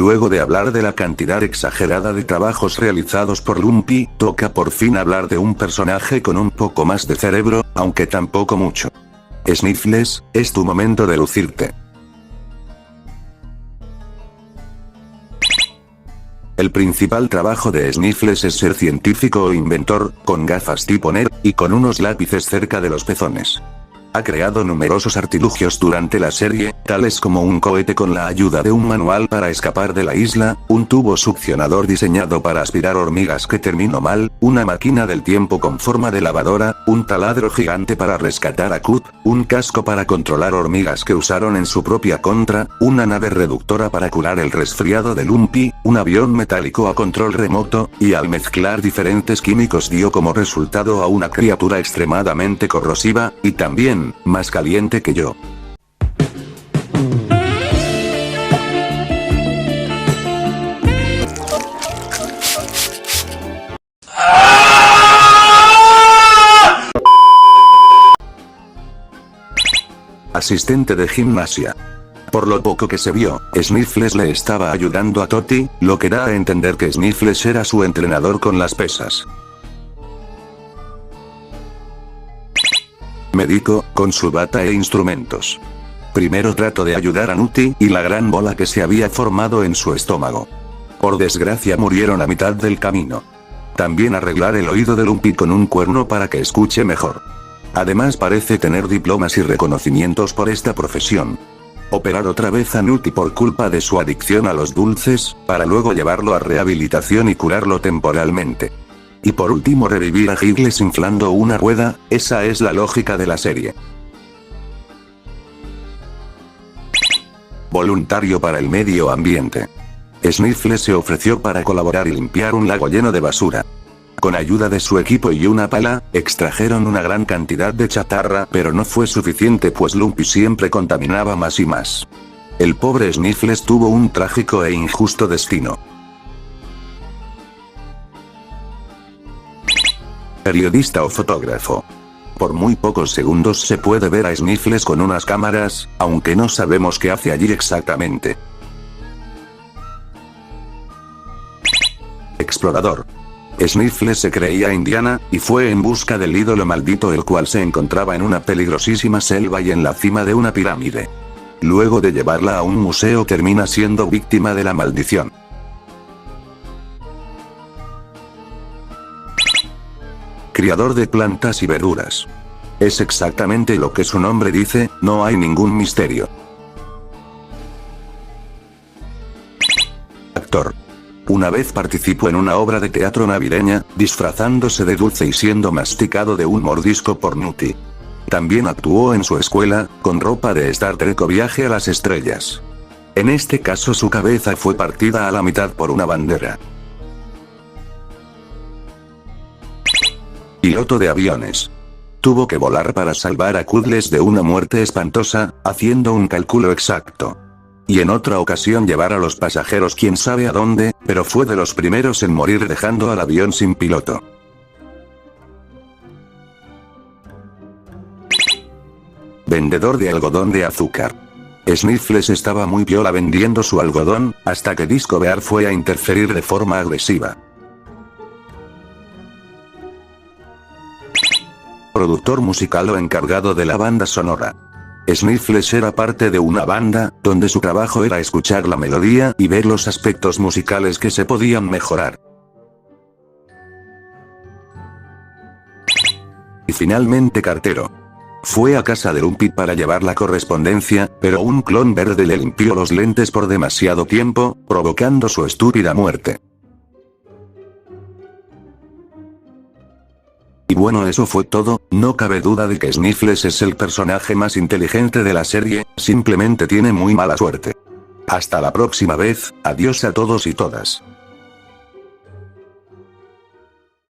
Luego de hablar de la cantidad exagerada de trabajos realizados por Lumpy, toca por fin hablar de un personaje con un poco más de cerebro, aunque tampoco mucho. Sniffles, es tu momento de lucirte. El principal trabajo de Sniffles es ser científico o inventor, con gafas tipo nerd, y con unos lápices cerca de los pezones. Ha creado numerosos artilugios durante la serie, tales como un cohete con la ayuda de un manual para escapar de la isla, un tubo succionador diseñado para aspirar hormigas que terminó mal, una máquina del tiempo con forma de lavadora, un taladro gigante para rescatar a Coop, un casco para controlar hormigas que usaron en su propia contra, una nave reductora para curar el resfriado de Lumpy, un avión metálico a control remoto, y al mezclar diferentes químicos dio como resultado a una criatura extremadamente corrosiva, y también más caliente que yo. Asistente de gimnasia. Por lo poco que se vio, Sniffles le estaba ayudando a Toti, lo que da a entender que Sniffles era su entrenador con las pesas. Médico, con su bata e instrumentos. Primero trato de ayudar a Nutty y la gran bola que se había formado en su estómago. Por desgracia murieron a mitad del camino. También arreglar el oído de Lumpy con un cuerno para que escuche mejor. Además parece tener diplomas y reconocimientos por esta profesión. Operar otra vez a Nutty por culpa de su adicción a los dulces, para luego llevarlo a rehabilitación y curarlo temporalmente. Y por último revivir a Giggles inflando una rueda, esa es la lógica de la serie. Voluntario para el medio ambiente. Sniffles se ofreció para colaborar y limpiar un lago lleno de basura. Con ayuda de su equipo y una pala, extrajeron una gran cantidad de chatarra, pero no fue suficiente pues Lumpy siempre contaminaba más y más. El pobre Sniffles tuvo un trágico e injusto destino. Periodista o fotógrafo. Por muy pocos segundos se puede ver a Sniffles con unas cámaras, aunque no sabemos qué hace allí exactamente. Explorador. Sniffles se creía Indiana, y fue en busca del ídolo maldito el cual se encontraba en una peligrosísima selva y en la cima de una pirámide. Luego de llevarla a un museo termina siendo víctima de la maldición. Criador de plantas y verduras. Es exactamente lo que su nombre dice, no hay ningún misterio. Actor. Una vez participó en una obra de teatro navideña, disfrazándose de dulce y siendo masticado de un mordisco por Nutty. También actuó en su escuela, con ropa de Star Trek o Viaje a las Estrellas. En este caso su cabeza fue partida a la mitad por una bandera. Piloto de aviones. Tuvo que volar para salvar a Cuddles de una muerte espantosa, haciendo un cálculo exacto. Y en otra ocasión llevar a los pasajeros quién sabe a dónde, pero fue de los primeros en morir dejando al avión sin piloto. Vendedor de algodón de azúcar. Sniffles estaba muy piola vendiendo su algodón, hasta que Disco Bear fue a interferir de forma agresiva. Productor musical o encargado de la banda sonora. Sniffles era parte de una banda, donde su trabajo era escuchar la melodía y ver los aspectos musicales que se podían mejorar. Y finalmente cartero. Fue a casa de Lumpy para llevar la correspondencia, pero un clon verde le limpió los lentes por demasiado tiempo, provocando su estúpida muerte. Y bueno, eso fue todo, no cabe duda de que Sniffles es el personaje más inteligente de la serie, simplemente tiene muy mala suerte. Hasta la próxima vez, adiós a todos y todas.